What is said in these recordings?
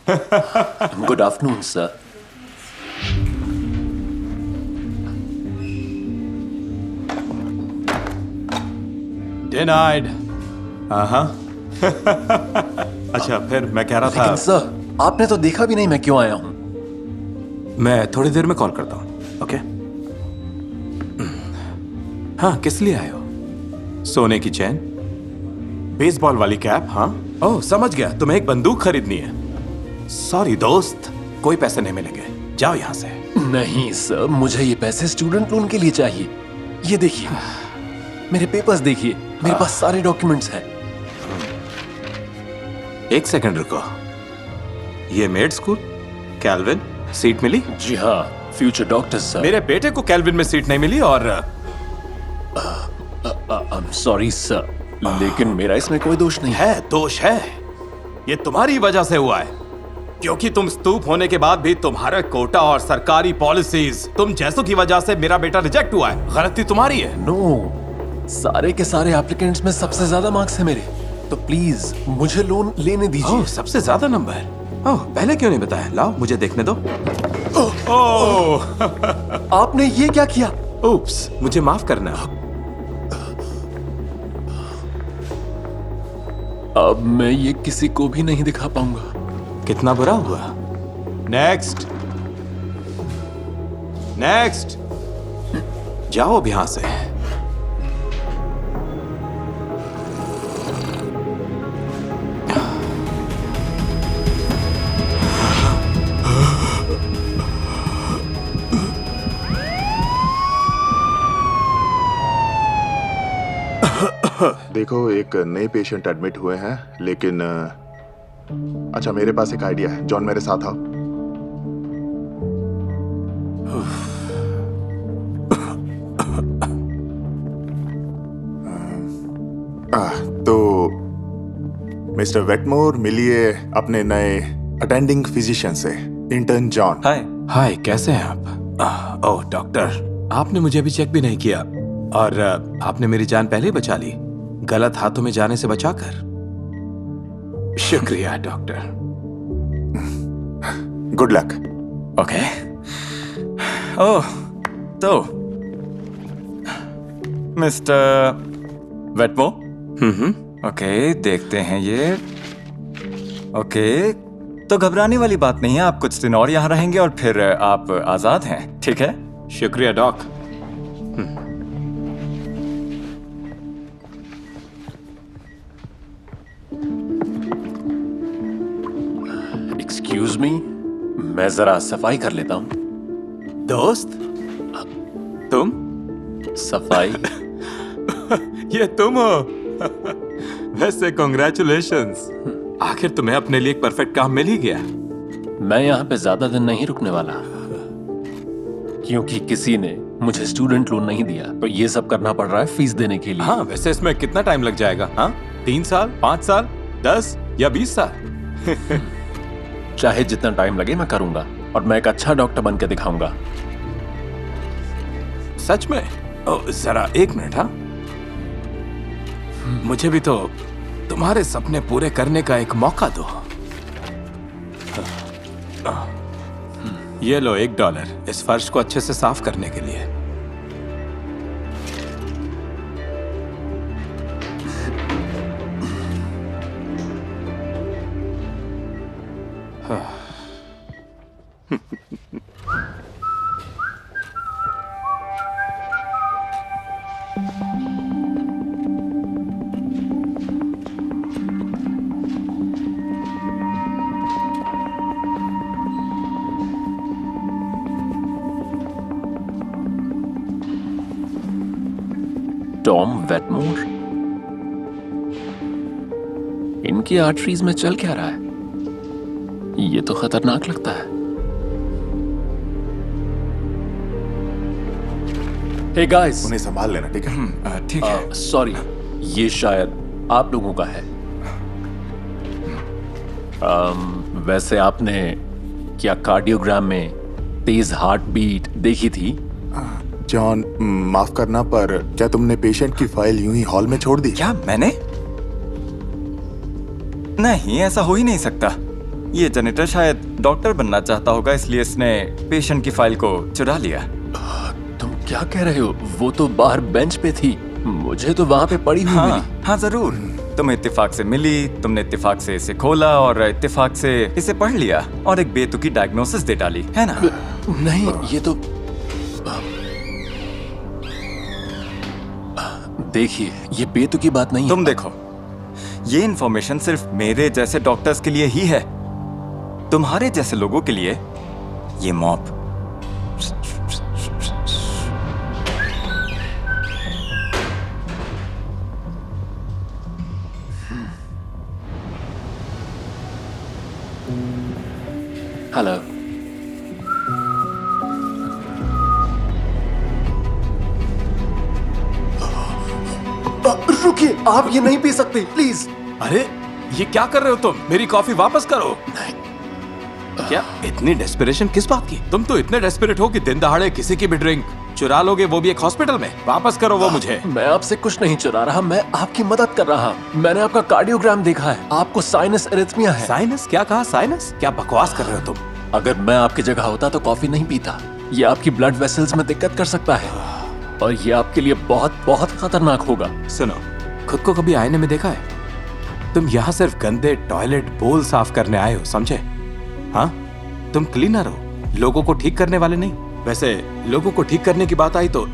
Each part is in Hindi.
Good afternoon sir. डिनाइड। हाँ। अच्छा, फिर मैं कह रहा था। लेकिन सर, आपने तो देखा भी नहीं मैं क्यों आया हूं। मैं थोड़ी देर में कॉल करता हूँ, ओके? हाँ, किस लिए आए हो? सोने की चैन, बेसबॉल वाली कैप? हाँ, ओह समझ गया, तुम्हें एक बंदूक खरीदनी है। सॉरी दोस्त, कोई पैसे नहीं मिलेंगे, जाओ यहां से। नहीं सर, मुझे ये पैसे स्टूडेंट लोन के लिए चाहिए। ये देखिए, मेरे पेपर्स देखिए, मेरे पास सारे डॉक्यूमेंट्स हैं। एक सेकंड रुको, ये मेड स्कूल, कैल्विन, सीट मिली? जी हाँ, फ्यूचर डॉक्टर सर। मेरे बेटे को कैल्विन में सीट नहीं मिली और आई एम सॉरी सर, लेकिन मेरा इसमें कोई दोष नहीं है। दोष है, ये तुम्हारी वजह से हुआ है, क्योंकि तुम स्तूप होने के बाद भी तुम्हारा कोटा और सरकारी पॉलिसीज, तुम जैसों की वजह से मेरा बेटा रिजेक्ट हुआ है। गलती तुम्हारी है। नो, सारे के सारे एप्लीकेंट्स में सबसे ज्यादा मार्क्स है मेरे, तो प्लीज मुझे लोन लेने दीजिए। ओह, सबसे ज्यादा नंबर। ओह, पहले क्यों नहीं बताया? लाओ मुझे देखने दो। ओह, आपने ये क्या किया? उप्स, मुझे माफ करना। अब मैं ये किसी को भी नहीं दिखा पाऊंगा। कितना बुरा हुआ। नेक्स्ट, नेक्स्ट, जाओ अब यहां से। देखो, एक नए पेशेंट एडमिट हुए हैं, लेकिन अच्छा, मेरे पास एक आइडिया है। जॉन, मेरे साथ आओ। तो मिस्टर वेटमोर, मिलिए अपने नए अटेंडिंग फिजिशियन से, इंटर्न जॉन। हाय। हाय, कैसे हैं आप? ओह डॉक्टर, आपने मुझे अभी चेक भी नहीं किया और आपने मेरी जान पहले ही बचा ली, गलत हाथों में जाने से बचाकर। शुक्रिया डॉक्टर। Good luck. ओके। ओह, तो मिस्टर वेटमो, ओके, देखते हैं ये। ओके, तो घबराने वाली बात नहीं है, आप कुछ दिन और यहाँ रहेंगे और फिर आप आजाद हैं, ठीक है? शुक्रिया डॉक। एक्सक्यूज मी, मैं जरा सफाई कर लेता हूँ। दोस्त, तुम? सफाई? ये तुम हो? वैसे कॉन्ग्रेचुलेशंस, आखिर तुम्हें अपने लिए एक परफेक्ट काम मिल ही गया। मैं यहाँ पे ज्यादा दिन नहीं रुकने वाला, क्योंकि किसी ने मुझे स्टूडेंट लोन नहीं दिया, तो ये सब करना पड़ रहा है फीस देने के लिए। हाँ, वैसे इसमें कितना टाइम लग जाएगा? हाँ, 3 साल, 5 साल, 10 या 20 साल? चाहे जितना टाइम लगे मैं करूंगा, और मैं एक अच्छा डॉक्टर बन के दिखाऊंगा। सच में? ओ, जरा एक मिनट। हाँ, मुझे भी तो तुम्हारे सपने पूरे करने का एक मौका दो। ये लो $1 इस फर्श को अच्छे से साफ करने के लिए। टॉम वेटमोर, इनकी आर्टरीज में चल क्या रहा है? ये तो खतरनाक लगता है। हे गाइस, उन्हें संभाल लेना, ठीक है? ठीक है। सॉरी, ये शायद आप लोगों का है। वैसे आपने क्या कार्डियोग्राम में तेज हार्ट बीट देखी थी? जॉन, माफ करना, पर क्या तुमने पेशेंट की फाइल यूं ही हॉल में छोड़ दी? क्या मैंने? नहीं, ऐसा हो ही नहीं सकता। ये जेनिटर शायद डॉक्टर बनना चाहता होगा, इसलिए इसने पेशेंट की फाइल को चुरा लिया। तुम क्या कह रहे हो? वो तो बाहर बेंच पे थी, मुझे तो वहां पे पड़ी हुई मिली। हाँ जरूर, तुम्हें इत्तेफाक से मिली, तुमने इत्तेफाक से इसे खोला और इत्तेफाक से इसे पढ़ लिया और एक बेतुकी डायग्नोसिस दे डाली, है ना? नहीं, ये तो देखिए, ये बेतुकी बात नहीं है। तुम देखो, ये इन्फॉर्मेशन सिर्फ मेरे जैसे डॉक्टर्स के लिए ही है। तुम्हारे जैसे लोगों के लिए ये मॉब। हेलो। रुकिए, आप ये नहीं पी सकते, प्लीज। अरे ये क्या कर रहे हो तुम? मेरी कॉफी वापस करो। नहीं। क्या इतनी डेस्परेशन किस बात की? तुम तो इतने डेस्परेट हो कि दिन दहाड़े किसी की भी ड्रिंक चुरा लोगे, वो भी एक हॉस्पिटल में। वापस करो वो मुझे। मैं आपसे कुछ नहीं चुरा रहा, मैं आपकी मदद कर रहा हूँ। मैंने आपका कार्डियोग्राम देखा है, आपको साइनस एरिथमिया है। साइनस? क्या कहा? साइनस? क्या बकवास कर रहे हो तुम? अगर मैं आपकी जगह होता तो कॉफी नहीं पीता। ये आपकी ब्लड वेसल्स में दिक्कत कर सकता है और ये आपके लिए बहुत बहुत खतरनाक होगा। सुनो, खुद को कभी आईने में देखा है? तुम यहाँ सिर्फ गंदे टॉयलेट बोल साफ करने आए हो, समझे? हाँ, तुम क्लीनर हो, लोगों को ठीक करने वाले नहीं। वैसे लोगों को ठीक करने की बात आई तो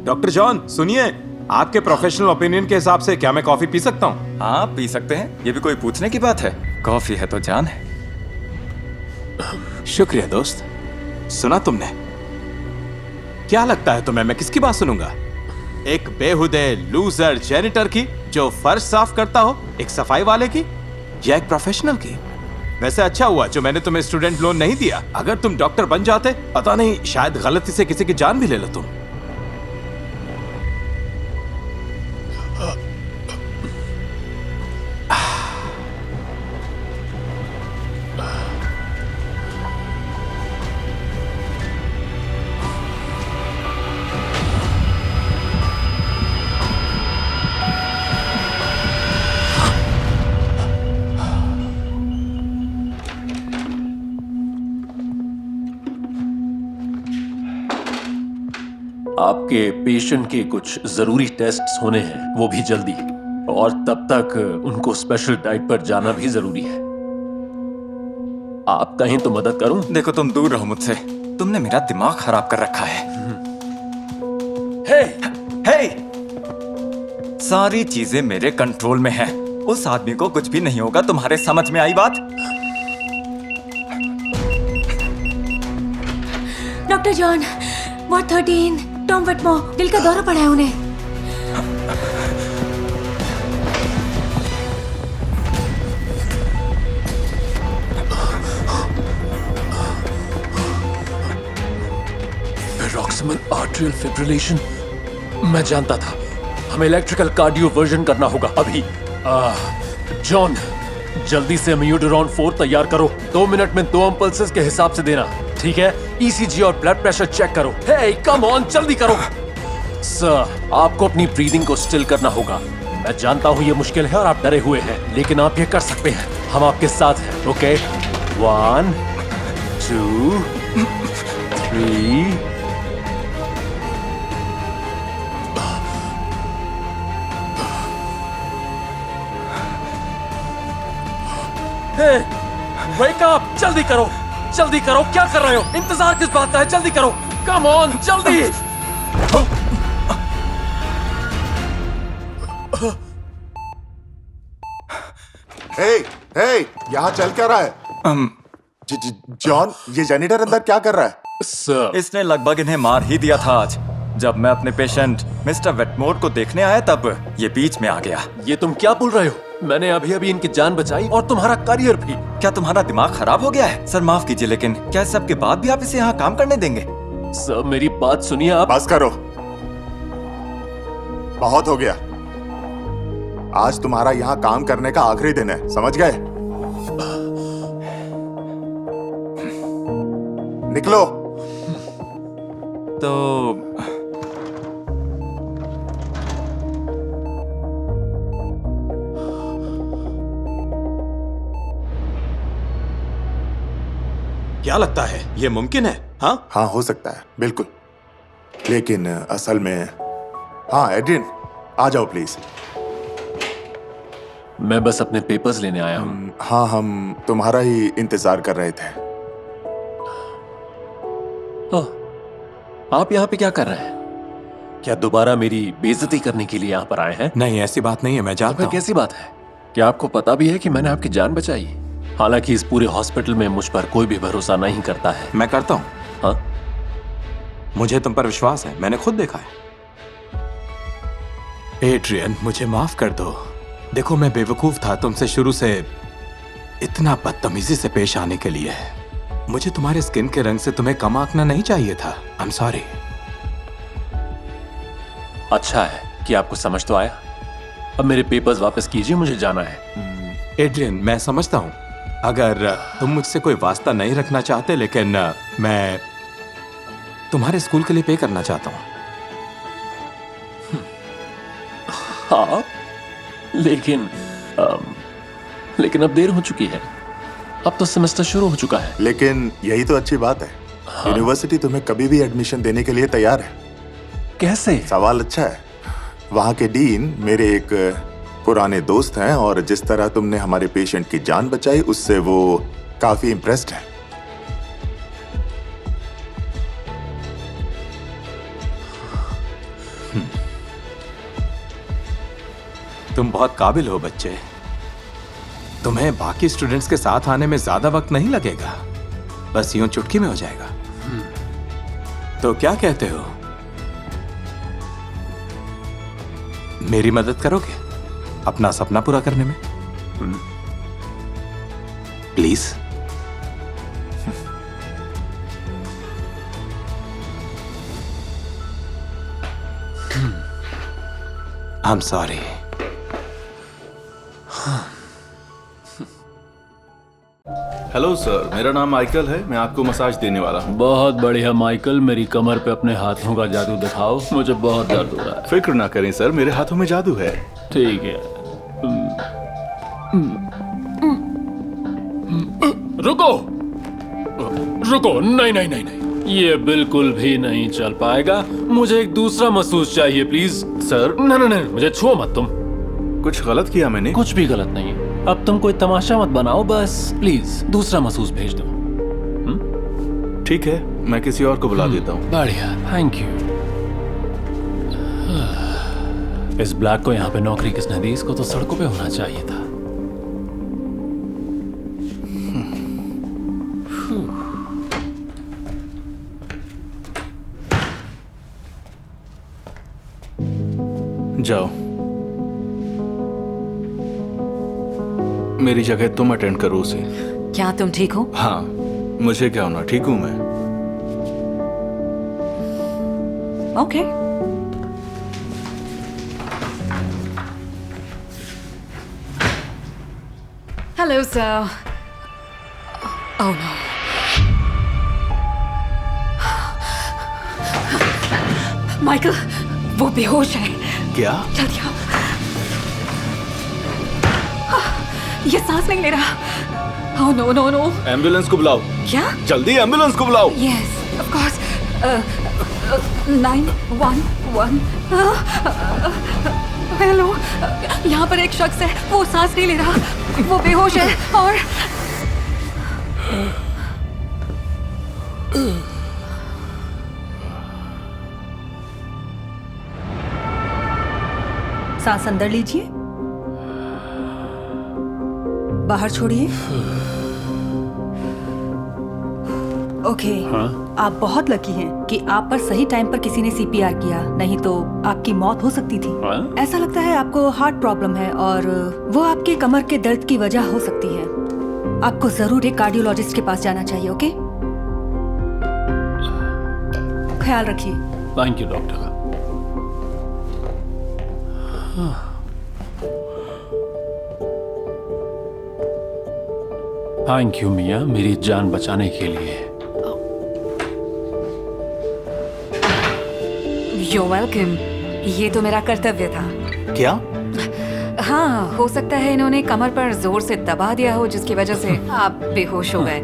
डॉक्टर जॉन सुनिए, आपके प्रोफेशनल ओपिनियन के हिसाब से क्या मैं कॉफी पी सकता हूँ? हाँ पी सकते हैं, ये भी कोई पूछने की बात है। कॉफी है तो जान है। शुक्रिया दोस्त। सुना तुमने? क्या लगता है तुम्हें मैं किसकी बात सुनूंगा? एक बेहुदे लूजर जेनिटर की जो फर्श साफ करता हो, एक सफाई वाले की, या एक प्रोफेशनल की? वैसे अच्छा हुआ जो मैंने तुम्हें स्टूडेंट लोन नहीं दिया। अगर तुम डॉक्टर बन जाते, पता नहीं शायद गलती से किसी की जान भी ले लो तुम। आपके पेशेंट के कुछ जरूरी टेस्ट्स होने हैं, वो भी जल्दी, और तब तक उनको स्पेशल डाइट पर जाना भी जरूरी है। आप कहें तो मदद करूं? देखो तुम दूर रहो मुझसे, तुमने मेरा दिमाग खराब कर रखा है। हे! हे! सारी चीजें मेरे कंट्रोल में हैं। उस आदमी को कुछ भी नहीं होगा, तुम्हारे समझ में आई बात? डॉक्टर जॉन, वार्ड 13, टॉम वेटमो, दिल का दौरा पड़ा है उन्हें। पैरोक्सिमल आर्ट्रियल फिब्रिलेशन, मैं जानता था। हमें इलेक्ट्रिकल कार्डियो वर्जन करना होगा अभी। जॉन, जल्दी से अम्यूडोरॉन 4 तैयार करो। 2 मिनट में 2 इम्पल्सेस के हिसाब से देना, ठीक है? ईसीजी और ब्लड प्रेशर चेक करो। हे, कम ऑन, जल्दी करो। सर, आपको अपनी ब्रीदिंग को स्टिल करना होगा। मैं जानता हूँ ये मुश्किल है और आप डरे हुए हैं, लेकिन आप ये कर सकते हैं। हम आपके साथ हैं, ओके? 1 2 3 हे, वेक अप, जल्दी करो, जल्दी करो। क्या कर रहे हो? इंतजार किस बात का है? जल्दी करो, कम ऑन, जल्दी। हे, हे, यहाँ चल क्या रहा है? जॉन, ये जेनिटर अंदर क्या कर रहा है? सर, इसने लगभग इन्हें मार ही दिया था आज। जब मैं अपने पेशेंट मिस्टर वेटमोर को देखने आया तब ये बीच में आ गया। ये तुम क्या बोल रहे हो? मैंने अभी अभी इनकी जान बचाई और तुम्हारा करियर भी। क्या तुम्हारा दिमाग खराब हो गया है? सर माफ कीजिए, लेकिन क्या इस सब के बाद भी आप इसे यहाँ काम करने देंगे? सर, मेरी बात सुनिए आप। बस करो, बहुत हो गया। आज तुम्हारा यहाँ काम करने का आखिरी दिन है, समझ गए? निकलो। तो क्या लगता है ये मुमकिन है? हाँ हाँ, हो सकता है, बिल्कुल। लेकिन असल में, हाँ एड्रियन, आ जाओ प्लीज। मैं बस अपने पेपर्स लेने आया हूँ। हाँ, हम तुम्हारा ही इंतजार कर रहे थे। ओह, आप यहाँ पे क्या कर रहे हैं? क्या दोबारा मेरी बेइज्जती करने के लिए यहाँ पर आए हैं? नहीं, ऐसी बात नहीं है, मैं तो जानता फिर हूँ। कैसी बात है? क्या आपको पता भी है कि मैंने आपकी जान बचाई? हालांकि इस पूरे हॉस्पिटल में मुझ पर कोई भी भरोसा नहीं करता है। मैं करता हूँ। हाँ? मुझे तुम पर विश्वास है, मैंने खुद देखा है। एड्रियन, मुझे माफ कर दो। देखो, मैं बेवकूफ था तुमसे शुरू से इतना बदतमीजी से पेश आने के लिए। मुझे तुम्हारे स्किन के रंग से तुम्हें कम आंकना नहीं चाहिए था। I am sorry. अच्छा है कि आपको समझ तो आया। अब मेरे पेपर्स वापस कीजिए, मुझे जाना है। एड्रियन, मैं समझता हूं अगर तुम मुझसे कोई वास्ता नहीं रखना चाहते, लेकिन मैं तुम्हारे स्कूल के लिए पे करना चाहता हूं। हाँ, लेकिन अब देर हो चुकी है। अब तो सेमेस्टर शुरू हो चुका है। लेकिन यही तो अच्छी बात है। यूनिवर्सिटी तुम्हें कभी भी एडमिशन देने के लिए तैयार है। कैसे? सवाल अच्छा है। वहाँ के डीन मेरे एक पुराने दोस्त हैं और जिस तरह तुमने हमारे पेशेंट की जान बचाई, उससे वो काफी इम्प्रेस्ड हैं। तुम बहुत काबिल हो बच्चे। तुम्हें बाकी स्टूडेंट्स के साथ आने में ज्यादा वक्त नहीं लगेगा, बस यूं चुटकी में हो जाएगा। तो क्या कहते हो, मेरी मदद करोगे अपना सपना पूरा करने में? Please. I am sorry. Hello sir, मेरा नाम माइकल है। मैं आपको मसाज देने वाला हूँ। बहुत बढ़िया माइकल, मेरी कमर पे अपने हाथों का जादू दिखाओ, मुझे बहुत दर्द हो रहा है। फिक्र ना करें सर, मेरे हाथों में जादू है। ठीक है। रुको रुको, नहीं नहीं नहीं नहीं, ये बिल्कुल भी नहीं चल पाएगा। मुझे एक दूसरा मसूस चाहिए प्लीज। सर, नहीं नहीं नहीं, मुझे छुओ मत तुम। कुछ गलत किया मैंने? कुछ भी गलत नहीं। अब तुम कोई तमाशा मत बनाओ, बस प्लीज दूसरा मसूस भेज दो। ठीक है, मैं किसी और को बुला देता हूँ। बढ़िया, थैंक यू। इस ब्लैक को यहाँ पे नौकरी किसने दी? इसको तो सड़कों पे होना चाहिए था। जाओ, मेरी जगह तुम अटेंड करो उसे। क्या तुम ठीक हो? हाँ, मुझे क्या होना, ठीक हूँ मैं। Okay. Hello sir. Oh no. Michael, वो बेहोश है। क्या? जल्दी आओ। ये सांस नहीं ले रहा। Oh no no no. Ambulance को बुलाओ। क्या? जल्दी एम्बुलेंस को बुलाओ। Yes, of course. 911। हेलो, यहाँ पर एक शख्स है, वो सांस नहीं ले रहा, वो बेहोश है और सांस अंदर लीजिए, बाहर छोड़िए। ओके। आप बहुत लकी हैं कि आप पर सही टाइम पर किसी ने सीपीआर किया, नहीं तो आपकी मौत हो सकती थी। ऐसा लगता है आपको हार्ट प्रॉब्लम है और वो आपके कमर के दर्द की वजह हो सकती है। आपको जरूर एक कार्डियोलॉजिस्ट के पास जाना चाहिए। ओके, ख्याल रखिए। Thank you doctor. Thank you मिया, मेरी जान बचाने के लिए। You're welcome। ये तो मेरा कर्तव्य था। क्या? हाँ, हो सकता है इन्होंने कमर पर जोर से दबा दिया हो, जिसकी वजह से आप बेहोश हो गए।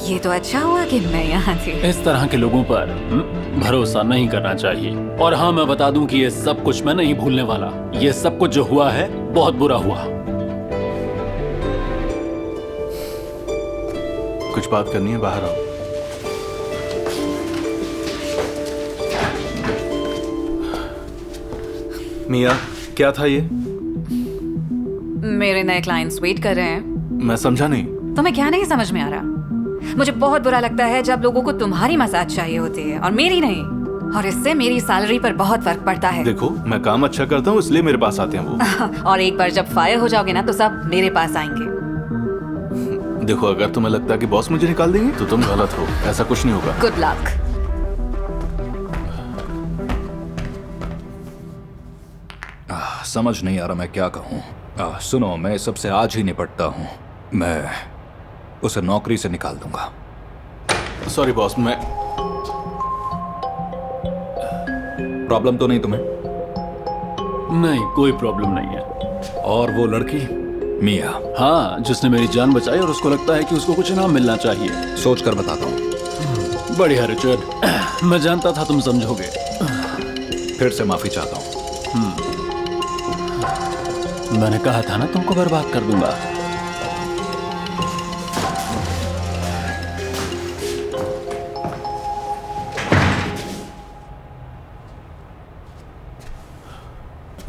ये तो अच्छा हुआ कि मैं यहाँ थी। इस तरह के लोगों पर भरोसा नहीं करना चाहिए। और हाँ, मैं बता दूं कि ये सब कुछ मैं नहीं भूलने वाला। ये सब कुछ जो हुआ है बहुत बुरा हुआ। कुछ बात करनी है, बाहर आओ। मिया, क्या था ये? मेरे नए क्लाइंट्स वेट कर रहे हैं। मैं समझा नहीं। तुम्हें क्या नहीं समझ में आ रहा? मुझे बहुत बुरा लगता है जब लोगों को तुम्हारी मसाज चाहिए होती है और मेरी नहीं। और इससे मेरी सैलरी पर बहुत फर्क पड़ता है। देखो, मैं काम अच्छा करता हूँ इसलिए मेरे पास आते हैं वो। और एक बार जब फायर हो जाओगे ना तो सब मेरे पास आएंगे। देखो, अगर तुम्हें लगता है कि बॉस मुझे निकाल देंगे तो तुम गलत हो। ऐसा कुछ नहीं होगा। Good luck. समझ नहीं आ रहा मैं क्या कहूँ। सुनो, मैं इस सबसे आज ही निपटता हूँ। मैं उसे नौकरी से निकाल दूंगा। सॉरी बॉस, मैं प्रॉब्लम तो नहीं तुम्हें? नहीं, कोई प्रॉब्लम नहीं है। और वो लड़की मिया? हाँ, जिसने मेरी जान बचाई और उसको लगता है कि उसको कुछ इनाम मिलना चाहिए। सोच कर बताता हूँ। बढ़िया रिचर्ड, मैं जानता था तुम समझोगे। फिर से माफी चाहता हूँ। मैंने कहा था ना तुमको बर्बाद कर दूंगा।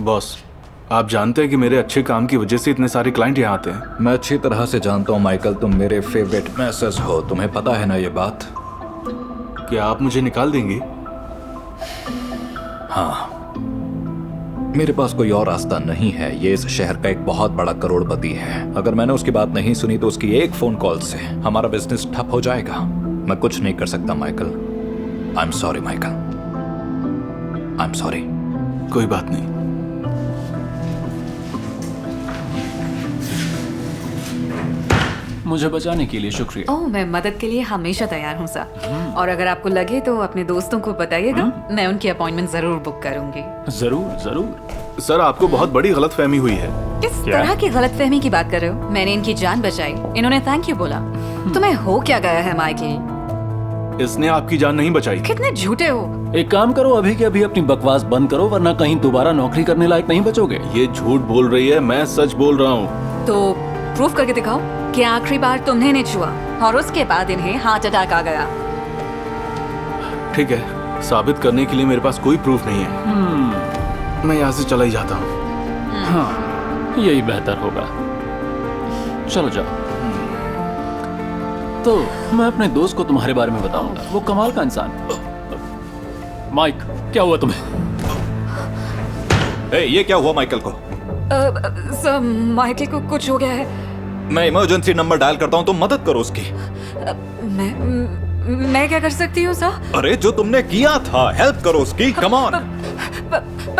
बॉस, आप जानते हैं कि मेरे अच्छे काम की वजह से इतने सारे क्लाइंट यहाँ आते हैं। मैं अच्छी तरह से जानता हूँ माइकल, तुम मेरे फेवरेट मैसेज हो। तुम्हें पता है ना ये बात? क्या आप मुझे निकाल देंगे? हाँ, मेरे पास कोई और रास्ता नहीं है। ये इस शहर का एक बहुत बड़ा करोड़पति है। अगर मैंने उसकी बात नहीं सुनी तो उसकी एक फोन कॉल से हमारा बिजनेस ठप हो जाएगा। मैं कुछ नहीं कर सकता Michael. I am sorry Michael, I am sorry. कोई बात नहीं। मुझे बचाने के लिए शुक्रिया। ओह, मैं मदद के लिए हमेशा तैयार हूँ सर। और अगर आपको लगे तो अपने दोस्तों को बताइएगा। मैं उनकी अपॉइंटमेंट जरूर बुक करूंगी। जरूर जरूर। सर, आपको बहुत बड़ी गलतफहमी हुई है। किस तरह की गलतफहमी की बात कर रहे हो? मैंने इनकी जान बचाई, इन्होंने थैंक यू बोला। तुम्हें हो क्या गया है माइकल? इसने आपकी जान नहीं बचाई। कितने झूठे हो। एक काम करो, अभी के अभी अपनी बकवास बंद करो, वरना कहीं दोबारा नौकरी करने लायक नहीं बचोगे। ये झूठ बोल रही है, मैं सच बोल रहा हूँ। तो प्रूफ करके दिखाओ कि आखिरी बार तुमने इन्हें छुआ और उसके बाद इन्हें हार्ट अटैक आ गया। ठीक है, साबित करने के लिए मेरे पास कोई प्रूफ नहीं है। मैं यहाँ से चला ही जाता हूँ। हाँ, यही बेहतर होगा। चलो जाओ। तो मैं अपने दोस्त को तुम्हारे बारे में बताऊंगा। वो कमाल का इंसान। माइक, क्या हुआ तुम्हें? ये क्या हुआ माइकल को? सर, माइकल को कुछ हो गया है। मैं इमरजेंसी नंबर डायल करता हूँ, तुम मदद करो उसकी। मैं क्या कर सकती हूँ सर? अरे जो तुमने किया था, हेल्प करो उसकी। Come on.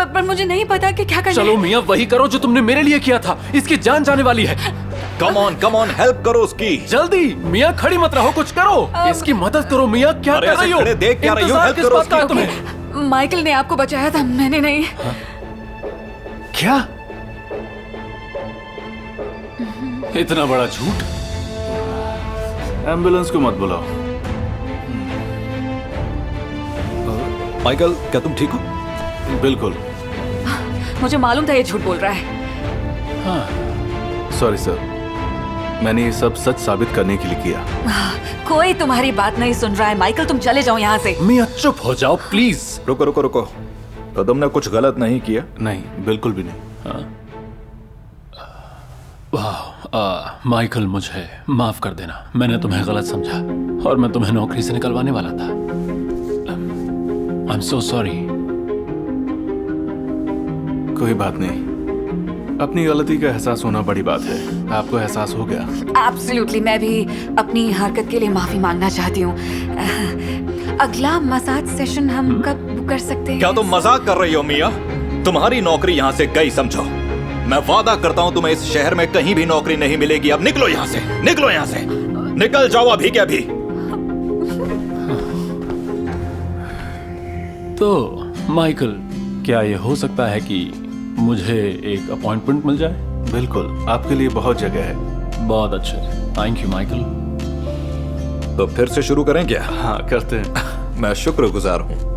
पर मुझे नहीं पता कि क्या करना है। चलो मियाँ, वही करो जो तुमने मेरे लिए किया था। इसकी जान जाने वाली है। कम ऑन, हेल्प करो उसकी। जल्दी मियाँ, खड़ी मत रहो, कुछ करो। इसकी मदद करो मियाँ। क्या अरे कर रही हो? ऐसे खड़े देख क्या रही हो? इंतजार हेल्प किस करो बात का है उसकी। तुम्हें? माइकल ने आपको बचाया था, मैंने नहीं। क्या? इतना बड़ा झूठ? एम्बुलेंस को मत बुलाओ। माइकल, क्या तुम ठीक हो? बिल्कुल। मुझे मालूम था ये झूठ बोल रहा है। सॉरी सर, मैंने ये सब सच साबित करने के लिए किया। कोई तुम्हारी बात नहीं सुन रहा है माइकल, तुम चले जाओ यहाँ से। मियाँ चुप हो जाओ प्लीज। रुको। तो तुमने कुछ गलत नहीं किया? नहीं, बिल्कुल भी नहीं। वाह, माइकल, मुझे माफ कर देना। मैंने तुम्हें गलत समझा और मैं तुम्हें नौकरी से निकलवाने वाला था। I am so sorry. कोई बात नहीं, अपनी गलती का एहसास होना बड़ी बात है। आपको एहसास हो गया? एब्सोल्युटली। मैं भी अपनी हरकत के लिए माफी मांगना चाहती हूँ। अगला मसाज सेशन हम कब बुक कर सकते हैं? क्या तुम मजाक कर रही हो मिया? तुम्हारी नौकरी यहाँ से गई समझो। मैं वादा करता हूँ तुम्हें इस शहर में कहीं भी नौकरी नहीं मिलेगी। अब निकलो यहाँ से, निकलो यहाँ से, निकल जाओ अभी के अभी। तो माइकल, क्या ये हो सकता है कि मुझे एक अपॉइंटमेंट मिल जाए? बिल्कुल, आपके लिए बहुत जगह है। बहुत अच्छे, थैंक यू माइकल। तो फिर से शुरू करें क्या? हाँ करते हैं। मैं शुक्रगुजार हूँ।